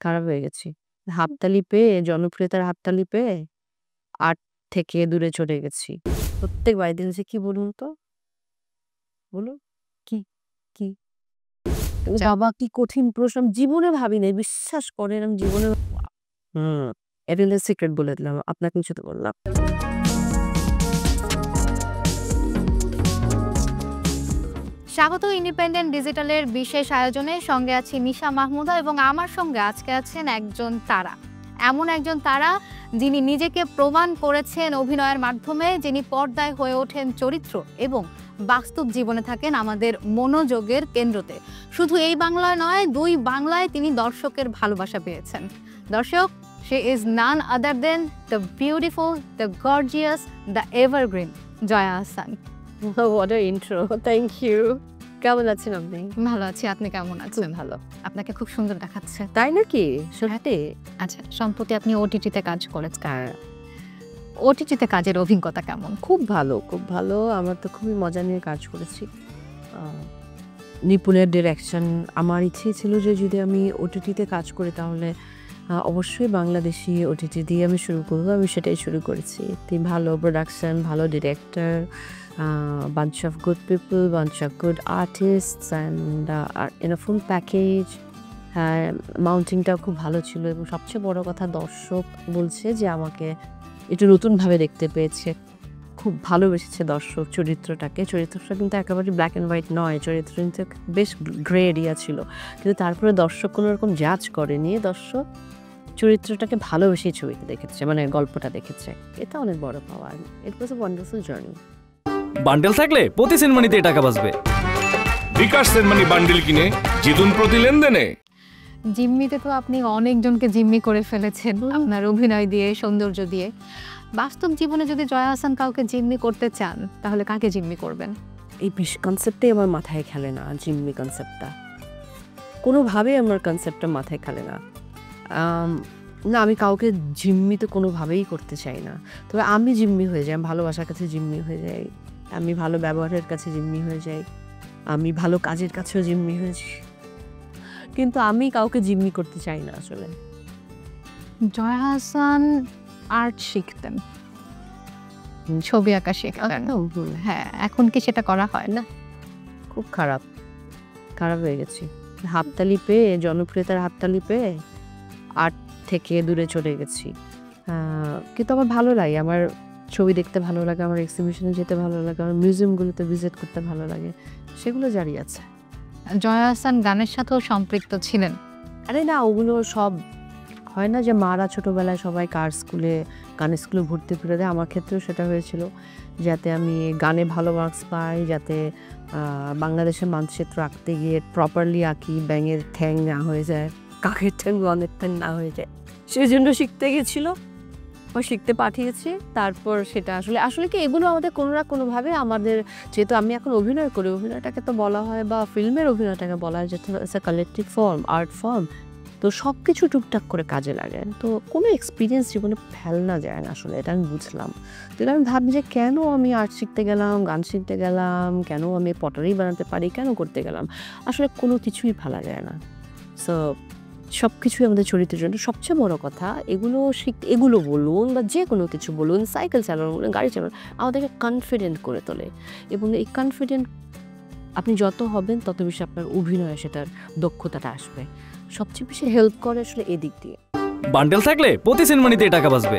খারাপ হয়ে গেছি। হাততালি পেয়ে, জনপ্রিয়তার হাততালি পেয়ে আর্ট থেকে দূরে চলে গেছি। প্রত্যেক বাড়িতে হচ্ছে কি বলুন তো? বলুন। কি? কি? বাবা কি কঠিন প্রশ্ন। আমি জীবনে ভাবি নাই। বিশ্বাস করেন আমি জীবনে হুম, এটা হলো সিক্রেট বলে দিলাম। আপনাকে কিছু তো বললাম। স্বাগত ইন্ডিপেন্ডেন্ট ডিজিটালের বিশেষ আয়োজনে। সঙ্গে আছি নিশা মাহমুদা এবং আমার সঙ্গে আজকে আছেন একজন তারা, এমন একজন তারা যিনি নিজেকে প্রমাণ করেছেন অভিনয়ের মাধ্যমে, যিনি পর্দায় হয়ে ওঠেন চরিত্র এবং বাস্তব জীবনে থাকেন আমাদের মনোযোগের কেন্দ্রতে। শুধু এই বাংলায় নয়, দুই বাংলায় তিনি দর্শকের ভালোবাসা পেয়েছেন। দর্শক, she is none other than the beautiful, the gorgeous, the evergreen Jaya Ahsan. What a intro. Thank you. কেমন আছেন আপনি? ভালো আছি, আপনি কেমন আছেন? ভালো। আপনাকে খুব সুন্দর দেখাচ্ছে। তাই নাকি? সত্যি? আচ্ছা, সম্প্রতি আপনি ওটিটিতে কাজ করেছেন। ওটিটিতে কাজের অভিজ্ঞতা কেমন? খুব ভালো, খুব ভালো। আমার তো খুবই মজা নিয়ে কাজ করেছি। নিপুণের ডিরেকশন। আমার ইচ্ছে ছিল যে যদি আমি ওটিটিতে কাজ করি তাহলে অবশ্যই বাংলাদেশি ওটিটি দিয়ে আমি শুরু করব। আমি সেটাই শুরু করেছি। ভালো প্রোডাকশন, ভালো director, bunch of good people, bunch of good artists and in a full package. মাউন্টিংটাও খুব ভালো ছিল এবং সবচেয়ে বড় কথা দর্শক বলছে যে আমাকে একটু নতুনভাবে দেখতে পেয়েছে। খুব ভালোবেসেছে দর্শক চরিত্রটাকে। চরিত্রটা কিন্তু একেবারে ব্ল্যাক অ্যান্ড হোয়াইট নয়, চরিত্র কিন্তু বেশ গ্রে এরিয়া ছিল, কিন্তু তারপরে দর্শক কোনো রকম জাজ করেনি। দর্শক চরিত্রটাকে ভালোবেসেই ছবিতে দেখেছে, মানে গল্পটা দেখেছে। এটা অনেক বড় পাওয়া। ইট ওয়াজ আ ওয়ান্ডারফুল জার্নি। বান্ডেল থাকলে প্রতি সেনমানিতে টাকা বাঁচবে। বিকাশ সেনমানি বান্ডেল কিনে জিতুন প্রতি লেনদেনে। জিম্মিতে তো আপনি অনেকজনকে জিম্মি করে ফেলেছেন আপনার অভিনয় দিয়ে, সৌন্দর্য দিয়ে। বাস্তব জীবনে যদি জয়া আহসান কাউকে জিম্মি করতে চান তাহলে কাকে জিম্মি করবেন? এই কনসেপ্টটাই আমার মাথায় খেলে না। জিম্মি কনসেপ্টটা কোনোভাবেই আমার কনসেপ্টটা মাথায় খেলে না। না, আমি কাউকে জিম্মি তো কোনোভাবেই করতে চাই না। তবে আমি জিম্মি হয়ে যাই, আমি ভালোবাসার কাছে জিম্মি হয়ে যাই, আমি ভালো ব্যবহারের কাছে জিম্মি হয়ে যাই, আমি ভালো কাজের কাছেও জিম্মি হয়ে যাই, কিন্তু আমি কাউকে জিম্মি করতে চাই না আসলে। জয়া আহসান আর্ট শিখতেন, ছবি আঁকা শিখতেন। হ্যাঁ, এখন কি সেটা করা হয় না? খুব খারাপ হয়ে গেছি। হাততালি পেয়ে, জনপ্রিয়তার হাততালি পেয়ে আর্ট থেকে দূরে চলে গেছি। কিন্তু আমার ভালো লাগে, আমার ছবি দেখতে ভালো লাগে, আমার এক্সিবিশনে যেতে ভালো লাগে, আমার মিউজিয়ামগুলোতে ভিজিট করতে ভালো লাগে, সেগুলো জারি আছে। জয়া আহসান গানের সাথেও সম্পৃক্ত ছিলেন? আরে না, ওগুলো সব হয় না যে মারা ছোটোবেলায় সবাই গানের স্কুলে ভর্তি করে দেয়। আমার ক্ষেত্রেও সেটা হয়েছিল, যাতে আমি গানে ভালো মার্কস পাই, যাতে বাংলাদেশের মানচিত্র আঁকতে গিয়ে প্রপারলি আঁকি, ব্যাঙের ঠ্যাং না হয়ে যায়, কাকের ঠ্যাং বনের ঠ্যাং না হয়ে যায়। সেই জন্য শিখতে গেছিল বা শিখতে পাঠিয়েছি। তারপর সেটা আসলে কি এগুলো আমাদের কোনো না কোনোভাবে আমাদের, যেহেতু আমি এখন অভিনয় করি, অভিনয়টাকে তো বলা হয়, বা ফিল্মের অভিনয়টাকে বলা হয় যেটা it's a collective form, art form. তো সব কিছু টুকটাক করে কাজে লাগে। তো কোনো এক্সপিরিয়েন্স জীবনে ফেলনা যায় না আসলে, এটা আমি বুঝলাম। তো আমি ভাবি যে কেন আমি আর্ট শিখতে গেলাম, গান শিখতে গেলাম, কেন আমি পটারি বানাতে পারি, কেন করতে গেলাম? আসলে কোনো কিছুই ফেলা যায় না। সো সব কিছুই আমাদের চরিত্রের জন্য। সবচেয়ে বড় কথা, এগুলো বলুন বা যে কোনো কিছু বলুন, সাইকেল চালানো বলুন, গাড়ি চালানো, আমাদেরকে কনফিডেন্ট করে তোলে। এবং এই কনফিডেন্ট আপনি যত হবেন তত বেশি আপনার অভিনয়ে সেটার দক্ষতাটা আসবে। সবচেয়ে বেশি হেল্প করে আসলে এদিক দিয়ে। বান্ডেল থাকলে প্রতি সেনমানিতে টাকা বাঁচবে।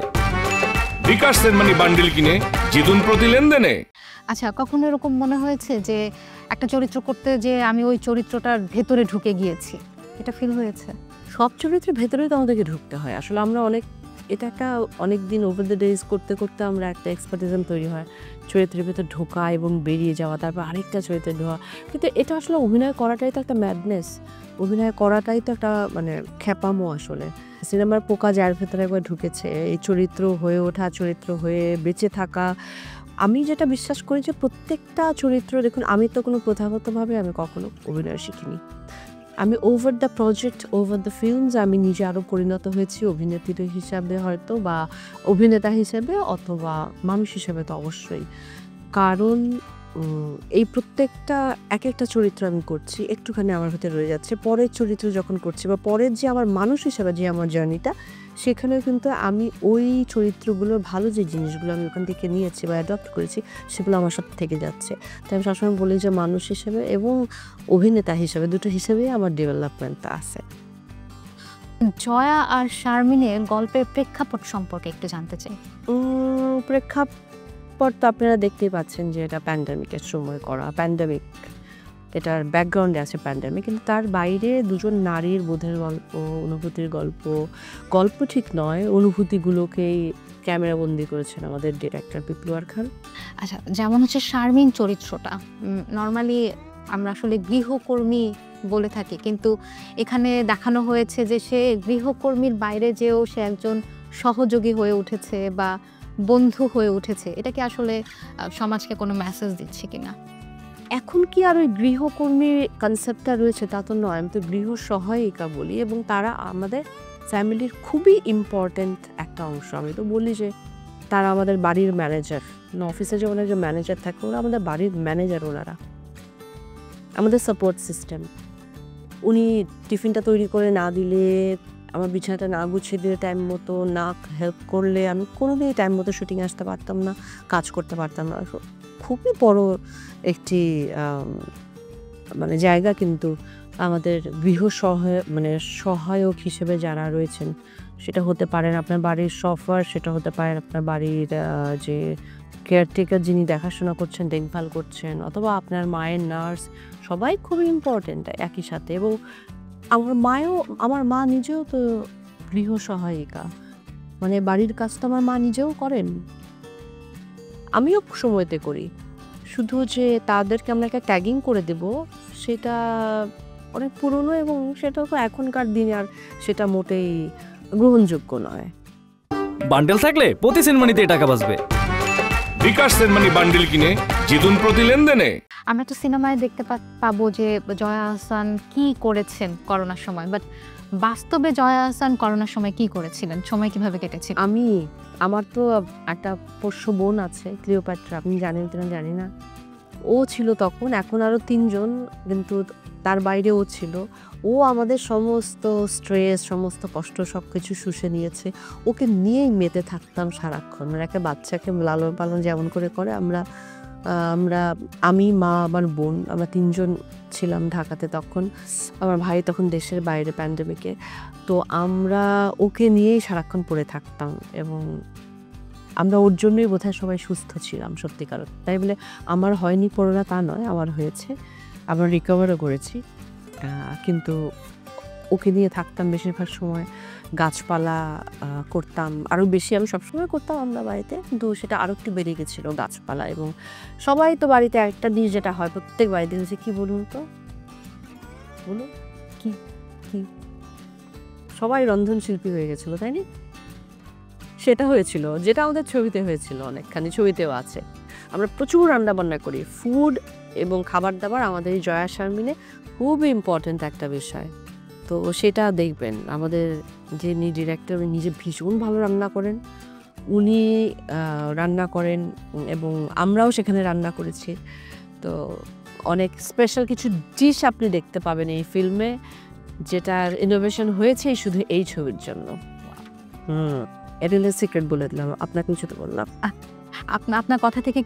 বিকাশ সেনমানি বান্ডেল কিনে জিতুন প্রতি লেনদেনে। আচ্ছা, কখনো এরকম মনে হয়েছে যে একটা চরিত্র করতে যে আমি ওই চরিত্রটার ভেতরে ঢুকে গিয়েছি, এটা ফিল হয়েছে? সব চরিত্রের ভেতরেই তো আমাদেরকে ঢুকতে হয়। আসলে আমরা এটা একটা অনেক দিন ওভার দ্য ডেজ করতে করতে আমরা একটা এক্সপার্টিজম তৈরি হয় চরিত্রের ভেতর ঢোকা এবং বেরিয়ে যাওয়া, তারপর আরেকটা চরিত্রে ঢোকা। কিন্তু এটা আসলে অভিনয় করাটাই তো একটা ম্যাডনেস, অভিনয় করাটাই তো একটা মানে খ্যাপামো আসলে। সিনেমার পোকা যার ভেতরে একবার ঢুকেছে, এই চরিত্র হয়ে ওঠা, চরিত্র হয়ে বেঁচে থাকা। আমি যেটা বিশ্বাস করি যে প্রত্যেকটা চরিত্র, দেখুন আমি তো কোনো প্রথাগতভাবে আমি কখনো অভিনয় শিখিনি। আমি over the project, over the films আমি নিজে আরও পরিণত হয়েছি অভিনেত্রী হিসাবে হয়তো, বা অভিনেতা হিসেবে, অথবা মানুষ হিসেবে তো অবশ্যই। কারণ এই প্রত্যেকটা এক একটা চরিত্র আমি করছি একটুখানি আমার ভিতরে রয়ে যাচ্ছে। পরের চরিত্র যখন করছি বা পরের যে আমার মানুষ হিসেবে যে আমার জার্নিটা, সেখানেও কিন্তু আমি ওই চরিত্রগুলোর ভালো যে জিনিসগুলো আমি ওখান থেকে নিয়েছি বা অ্যাডপ্ট করেছি, সেগুলো আমার সাথে থেকে যাচ্ছে। তাই আমি সবসময় বলি যে মানুষ হিসেবে এবং অভিনেতা হিসেবে দুটো হিসেবেই আমার ডেভেলপমেন্টটা আছে। জয়া আর শারমিনের গল্পের প্রেক্ষাপট সম্পর্কে একটু জানতে চাই। প্রেক্ষাপট তো আপনারা দেখতেই পাচ্ছেন যে এটা প্যান্ডেমিকের সময় করা। প্যান্ডেমিক, এটার ব্যাকগ্রাউন্ডে আছে প্যান্ডেমিক, কিন্তু তার বাইরে দুজন নারীর বোধের গল্প, অনুভূতির গল্প, গল্প ঠিক নয়, অনুভূতিগুলোকেই ক্যামেরাবন্দি করেছেন আমাদের ডিরেক্টর পিপলুয়ার খান। আচ্ছা, যেমন হচ্ছে শারমিন চরিত্রটা নর্মালি আমরা আসলে গৃহকর্মী বলে থাকি, কিন্তু এখানে দেখানো হয়েছে যে সে গৃহকর্মীর বাইরে যেও সে একজন সহযোগী হয়ে উঠেছে বা বন্ধু হয়ে উঠেছে। এটা কি আসলে সমাজকে কোনো মেসেজ দিচ্ছে কিনা? এখন কি আর ওই গৃহকর্মীর কনসেপ্টটা রয়েছে তা তো নয়, আমি তো গৃহ সহায়িকা বলি, এবং তারা আমাদের ফ্যামিলির খুবই ইম্পর্ট্যান্ট একটা অংশ। আমি তো বলি যে তারা আমাদের বাড়ির ম্যানেজার, অফিসে যে ওনার যে ম্যানেজার থাকে, ওরা আমাদের বাড়ির ম্যানেজার, ওনারা আমাদের সাপোর্ট সিস্টেম। উনি টিফিনটা তৈরি করে না দিলে, আমার বিছানাটা না গুছিয়ে দিলে টাইম মতো, না হেল্প করলে আমি কোনোদিনই টাইম মতো শুটিংয়ে আসতে পারতাম না, কাজ করতে পারতাম না। খুবই বড় একটি মানে জায়গা কিন্তু আমাদের সহায়ক হিসেবে যারা রয়েছেন, সেটা হতে পারেন আপনার বাড়ির সফার, সেটা হতে পারেন আপনার বাড়ির যে কেয়ারটেকার যিনি দেখাশোনা করছেন, দেখভাল করছেন, অথবা আপনার মায়ের নার্স, সবাই খুবই ইম্পর্টেন্ট একই সাথে। এবং আমার মা নিজেও তো গৃহ সহায়িকা, মানে বাড়ির কাজ তো আমার মা নিজেও করেন, আমিও সময়তে করি। শুধু যে তাদেরকে আমরা একটা ট্যাগিং করে দেব, সেটা অনেক পুরনো এবং সেটা তো এখনকার দিনে আর সেটা মোটেই গ্রহণযোগ্য নয়। বান্ডেল থাকলে প্রতি সেনমানিতে টাকা বাঁচবে। বিকাশ সেনমানি বান্ডেল কিনে জিতুন প্রতি লেনদেনে। আমরা তো সিনেমায় দেখতে পাবো যে জয়া আহসান কি করেছেন করোনার সময়, বাট বাস্তবে জয়া আহসান করোনার সময় কি করেছিলেন, সময় কিভাবে কেটেছিল? আমার তো একটা পোষ্য বোন আছে, ক্লিওপ্যাট্রা, আপনি জানেন কিনা জানি না। ও ছিল তখন, এখন আরও 3 জন, কিন্তু তার বাইরে ও ছিল। ও আমাদের সমস্ত স্ট্রেস, সমস্ত কষ্ট সব কিছু শুষে নিয়েছে। ওকে নিয়েই মেতে থাকতাম সারাক্ষণ। মানে একটা বাচ্চাকে লালন পালন যেমন করে আমি, মা, আমার বোন, আমরা 3 জন ছিলাম ঢাকাতে তখন। আমার ভাই তখন দেশের বাইরে প্যান্ডেমিকে। তো আমরা ওকে নিয়েই সারাক্ষণ পড়ে থাকতাম, এবং আমরা ওর জন্যই বোধহয় সবাই সুস্থ ছিলাম সত্যিকার। তাই বলে আমার হয়নি করোনা তা নয়, আমার হয়েছে, আমরা রিকভারও করেছি। কিন্তু ওকে নিয়ে থাকতাম বেশিরভাগ সময়, গাছপালা করতাম আরও বেশি, আমি সবসময় করতাম আমরা বাড়িতে, কিন্তু সেটা আরও একটু বেড়ে গেছিলো গাছপালা। এবং সবাই তো বাড়িতে একটা জিনিস যেটা হয় প্রত্যেক বাড়িতে হচ্ছে, কি বলুন তো, বলুন কি কি সবাই রন্ধনশিল্পী হয়ে গেছিলো, তাই না? সেটা হয়েছিল, যেটা আমাদের ছবিতে হয়েছিল, অনেকখানি ছবিতেও আছে। আমরা প্রচুর রান্নাবান্না করি, ফুড এবং খাবার দাবার আমাদের এই জয়া শারমিনে খুবই ইম্পর্ট্যান্ট একটা বিষয়। তো সেটা দেখবেন, আমাদের যিনি ডিরেক্টর, উনি নিজে ভীষণ ভালো রান্না করেন, উনি রান্না করেন এবং আমরাও সেখানে রান্না করেছি। তো অনেক স্পেশাল কিছু ডিশ আপনি দেখতে পাবেন এই ফিল্মে, যেটার ইনোভেশন হয়েছে শুধু এই ছবির জন্য। এটা সিক্রেট বলে দিলাম, আপনাকে কিছু তো বললাম। আপনার কথা থেকে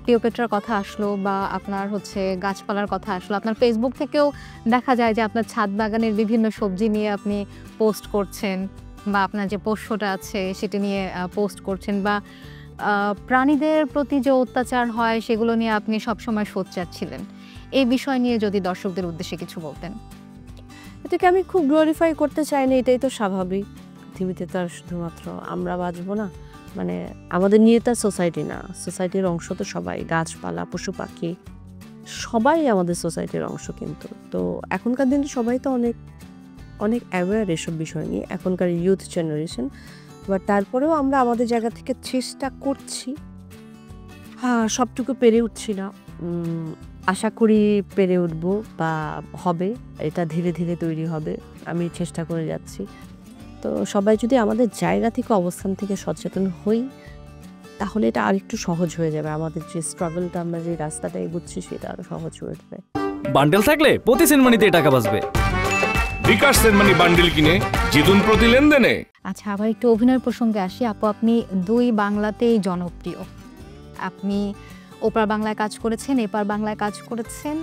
ক্লিওপেট্রার কথা আসলো, বা আপনার হচ্ছে গাছপালার কথা আসলো। আপনার ফেসবুক থেকেও দেখা যায় যে আপনার ছাদ বাগানের বিভিন্ন সবজি নিয়ে আপনি পোস্ট করছেন, বা আপনার যে পোষ্যটা আছে সেটা নিয়ে পোস্ট করছেন, বা প্রাণীদের প্রতি যে অত্যাচার হয় সেগুলো নিয়ে আপনি সবসময় সোচ্চার ছিলেন। এই বিষয় নিয়ে যদি দর্শকদের উদ্দেশ্যে কিছু বলতেন। এটাকে আমি খুব গ্লোরিফাই করতে চাই না, এটাই তো স্বাভাবিক। পৃথিবীতে তো আর শুধুমাত্র আমরা বাঁচবো না, মানে আমাদের নিয়ে তার সোসাইটি না, সোসাইটির অংশ তো সবাই, গাছপালা, পশু পাখি সবাই আমাদের সোসাইটির অংশ। কিন্তু তো এখনকার দিনে সবাই তো অনেক অনেক অ্যাওয়্যার এসব বিষয় নিয়ে, এখনকার ইউথ জেনারেশন। বাট তারপরেও আমরা আমাদের জায়গা থেকে চেষ্টা করছি। সবটুকু পেরে উঠছি না, আশা করি পেরে উঠবো বা হবে, এটা ধীরে ধীরে তৈরি হবে, আমি চেষ্টা করে যাচ্ছি। তো সবাই যদি আমাদের জায়গা থেকে, অবস্থান থেকে সচেতন হই, তাহলে এটা আরেকটু সহজ হয়ে যাবে, আমাদের যে স্ট্রাগলটা আমরা যে রাস্তাটা এগোচ্ছি সেটা আরো সহজ হয়ে যাবে। বান্ডেল থাকলে প্রতি সেনমানিতে টাকা বাঁচবে। বিকাশ সেনমানি বান্ডেল কিনে জিতুন প্রতি লেনদেনে। আচ্ছা, আবার একটু অভিনয়ের প্রসঙ্গে আসি। আপু, আপনি দুই বাংলাতেই জনপ্রিয়। আপনি ওপার বাংলায় কাজ করেছেন, এপার বাংলায় কাজ করেছেন।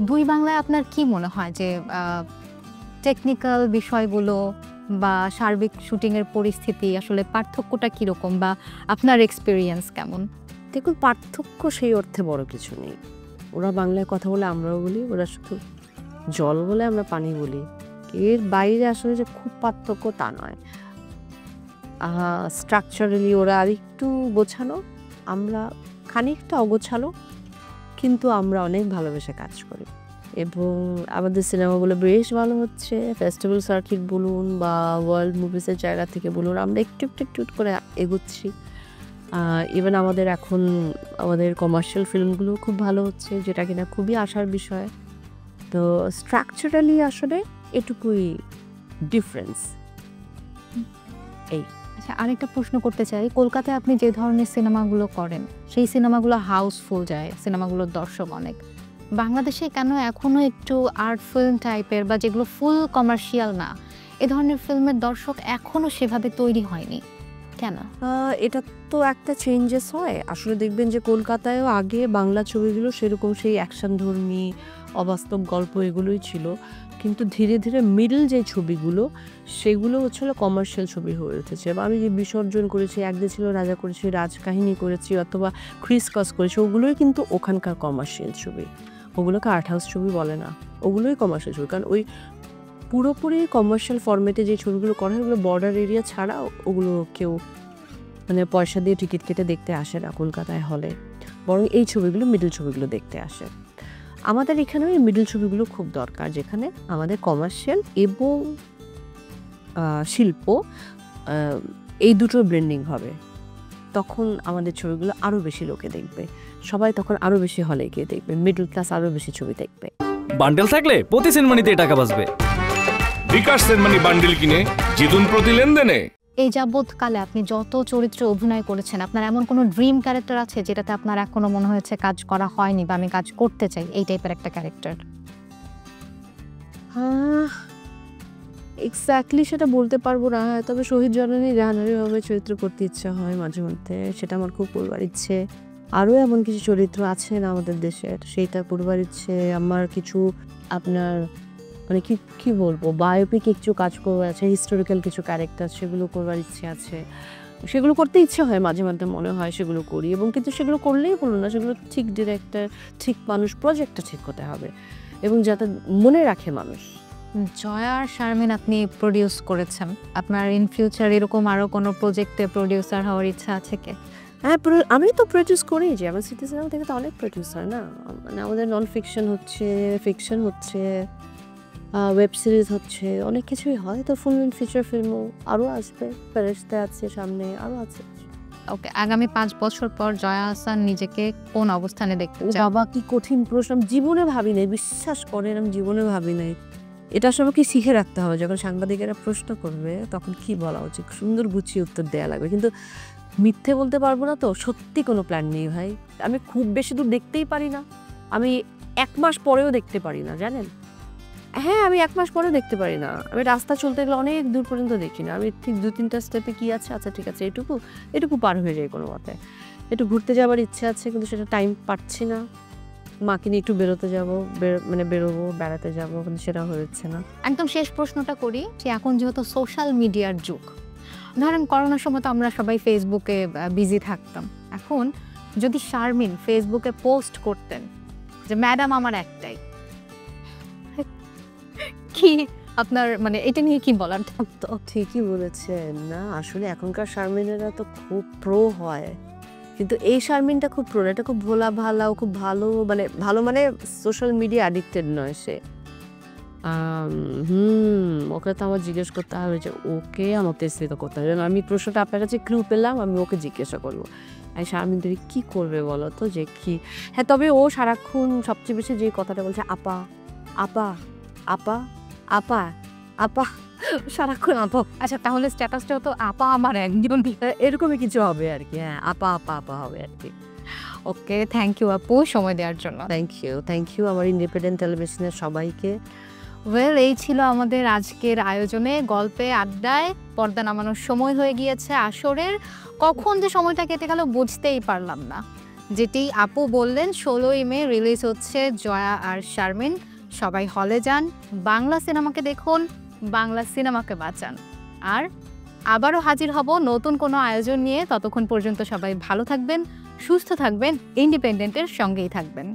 দুই বাংলায় আপনার কি মনে হয় যে টেকনিক্যাল বিষয়গুলো বা সার্বিক শুটিংয়ের পরিস্থিতি আসলে পার্থক্যটা কীরকম, বা আপনার এক্সপিরিয়েন্স কেমন? দেখুন, পার্থক্য সেই অর্থে বড় কিছু নেই। ওরা বাংলায় কথা বলে আমরাও বলি, ওরা শুধু জল বলে আমরা পানি বলি। এর বাইরে আসলে যে খুব পার্থক্য তা নয়। স্ট্রাকচারালি ওরা আরেকটু গোছানো, আমরা খানিকটা অগোছালো, কিন্তু আমরা অনেক ভালোবেসে কাজ করি এবং আমাদের সিনেমাগুলো বেশ ভালো হচ্ছে। ফেস্টিভ্যাল সার্কিট বলুন বা ওয়ার্ল্ড মুভিসের জায়গা থেকে বলুন, আমরা একটু একটু একটু করে এগোচ্ছি। ইভেন আমাদের এখন আমাদের কমার্শিয়াল ফিল্মগুলো খুব ভালো হচ্ছে, যেটা কিনা খুবই আশার বিষয়। তো স্ট্রাকচারালি আসলে এটুকুই ডিফারেন্স। আচ্ছা, আরেকটা প্রশ্ন করতে চাই। কলকাতায় আপনি যে ধরনের সিনেমাগুলো করেন সেই সিনেমাগুলো হাউসফুল যায়, সিনেমাগুলোর দর্শক অনেক। বাংলাদেশে কেন এখনও একটু আর্ট ফিল্ম টাইপের বা যেগুলো ফুল কমার্শিয়াল না, এ ধরনের ফিল্মের দর্শক এখনও সেভাবে তৈরি হয়নি কেন? এটা তো একটা চেঞ্জেস হয়। আসলে দেখবেন যে কলকাতায়ও আগে বাংলা ছবিগুলো সেরকম সেই অ্যাকশন ধর্মী অবাস্তব গল্প এগুলোই ছিল, কিন্তু ধীরে ধীরে মিডল যে ছবিগুলো সেগুলো হচ্ছিল কমার্শিয়াল ছবি হয়ে উঠেছে। বা আমি যে বিসর্জন করেছি, একদিন ছিল রাজা করেছি, রাজকাহিনী করেছি, অথবা ক্রিসক্রস করেছি, ওগুলোই কিন্তু ওখানকার কমার্শিয়াল ছবি। ওগুলোকে আর্ট হাউস ছবি বলে না, ওগুলোই কমার্শিয়াল ছবি। কারণ ওই পুরোপুরি কমার্শিয়াল ফরম্যাটে যে ছবিগুলো করা হয় ওগুলো বর্ডার এরিয়া ছাড়া ওগুলো কেউ মানে পয়সা দিয়ে টিকিট কেটে দেখতে আসে না কলকাতায় হলে, বরং এই ছবিগুলো মিডল ছবিগুলো দেখতে আসে। আমাদের এখানেও এই মিডল ছবিগুলো খুব দরকার, যেখানে আমাদের কমার্শিয়াল এবং শিল্প এই দুটোর ব্লেন্ডিং হবে। তখন আমাদের ছবিগুলো আরও বেশি লোকে দেখবে, সবাই তখন আরও বেশি হলে গিয়ে দেখবে, মিডল ক্লাস আরও বেশি ছবি দেখবে। বান্ডেল থাকলে প্রতি সেনমানিতে টাকা বাঁচবে। বিকাশ সেনমানি বান্ডেল কিনে জিতুন প্রতি লেনদেনে। এই যাবৎকালে আপনি যত চরিত্রে অভিনয় করেছেন, আপনার এমন কোনো ড্রিম ক্যারেক্টার আছে যেটাতে আপনার এখনো মনে হয়েছে কাজ করা হয়নি বা আমি কাজ করতে চাই, এই টাইপের একটা ক্যারেক্টার? এক্স্যাক্টলি সেটা বলতে পারবো না, তবে শহীদ জননী জাহানারীভাবে চরিত্র করতে ইচ্ছা হয় মাঝে মধ্যে, সেটা আমার খুব করবার ইচ্ছে। আরও এমন কিছু চরিত্র আছেন আমাদের দেশের, সেইটা করবার ইচ্ছে আমার। কিছু আপনার মানে কি বলবো, বায়োপিক কিছু কাজ করবার আছে, হিস্টোরিক্যাল কিছু ক্যারেক্টার, সেগুলো করবার ইচ্ছে আছে। সেগুলো করতে ইচ্ছে হয় মাঝে মধ্যে, মনে হয় সেগুলো করি, এবং কিন্তু সেগুলো করলেই হলো না, সেগুলো ঠিক ডিরেক্টর, ঠিক মানুষ, প্রজেক্টটা ঠিক হতে হবে এবং যাতে মনে রাখে মানুষ। জয়া আর শারমিন আপনি প্রডিউস করেছেন, আপনার ইন ফিউচার এরকম আরও কোনো প্রজেক্টে প্রডিউসার হওয়ার ইচ্ছা আছে কি? হ্যাঁ, আমি তো প্রডিউস করি, যে আমার সিটি সিনেমা থেকে তো অনেক প্রডিউসার না, মানে আমাদের নন ফিকশন হচ্ছে, ফিকশন হচ্ছে, ওয়েব সিরিজ হচ্ছে, অনেক কিছুই হয়। তো ফুল ফিচার ফিল্মও আরও আসবে, ফেরেশতা আছে সামনে, আরও আছে। ওকে, আগামী 5 বছর পর জয়া আহসান নিজেকে কোন অবস্থানে দেখতে চান? বাবা, কি কঠিন প্রশ্ন, আমি জীবনে ভাবি নাই, বিশ্বাস করেন আমি জীবনে ভাবি নাই। এটা সবাইকে শিখে রাখতে হবে, যখন সাংবাদিকেরা প্রশ্ন করবে তখন কি বলা উচিত, সুন্দর গুছিয়ে উত্তর দেওয়া লাগবে। কিন্তু মিথ্যে বলতে পারবো না, তো সত্যি কোনো প্ল্যান নেই ভাই। আমি খুব বেশি দূর দেখতেই পারি না, আমি 1 মাস পরেও দেখতে পারি না, জানেন। হ্যাঁ, আমি 1 মাস পরেও দেখতে পারি না। আমি রাস্তা চলতে গেলে অনেক দূর পর্যন্ত দেখি না, আমি ঠিক 2-3টা স্টেপে কি আছে, আচ্ছা ঠিক আছে, এটুকু পার হয়ে যায় কোনো মতে। একটু ঘুরতে যাওয়ার ইচ্ছে আছে, কিন্তু সেটা টাইম পাচ্ছি না। মাকে নিয়ে একটু বেরোতে যাবো, বেরোবো, বেড়াতে যাবো, কিন্তু সেটা হচ্ছে না। একদম শেষ প্রশ্নটা করি, যে এখন যেহেতু সোশ্যাল মিডিয়ার যুগ, ধরেন করোনার সময় তো আমরা সবাই ফেসবুকে বিজি থাকতাম, এখন যদি শারমিন ফেসবুকে পোস্ট করতেন যে ম্যাডাম আমার একটাই, কি আপনার মানে এটা নিয়ে কি বলার থাকতো? ঠিকই বলেছেন। না, আসলে এখনকার শারমিনেরা তো খুব প্রো হয়, কিন্তু এই শারমিনটা খুব প্রো, এটা খুব ভোলা ভালা, ও খুব ভালো মানে সোশ্যাল মিডিয়া অ্যাডিক্টেড নয় সে। ওকে তো আমার জিজ্ঞেস করতে হবে, যে ওকে আমাকে স্থিত করতে হবে। আমি প্রশ্নটা আপনার কাছে ক্লু পেলাম, আমি ওকে জিজ্ঞাসা করবো শারমিন তুমি কি করবে বলো তো, যে কি। হ্যাঁ, তবে ও সারাক্ষণ সবচেয়ে বেশি যে কথাটা বলছে আপা আপা আপা আপা আপা, সারাক্ষণ আপা আচ্ছা, তাহলে স্ট্যাটাসটাও তো আপা আমার একজন। এরকমই কিছু হবে আর কি। হ্যাঁ, আপা আপা আপা হবে আর কি। ওকে, থ্যাংক ইউ আপু সময় দেওয়ার জন্য। থ্যাংক ইউ আমার ইন্ডিপেন্ডেন্ট টেলিভিশনের সবাইকে। ওয়েল, এই ছিল আমাদের আজকের আয়োজনে গল্পে আড্ডায়। পর্দা নামানোর সময় হয়ে গিয়েছে আসরের। কখন যে সময়টা কেটে গেল বুঝতেই পারলাম না। যেটি আপু বললেন 16ই মে রিলিজ হচ্ছে জয়া আর শারমিন। সবাই হলে যান, বাংলা সিনেমাকে দেখুন, বাংলা সিনেমাকে বাঁচান। আর আবারও হাজির হব নতুন কোনো আয়োজন নিয়ে। ততক্ষণ পর্যন্ত সবাই ভালো থাকবেন, সুস্থ থাকবেন, ইন্ডিপেন্ডেন্টের সঙ্গেই থাকবেন।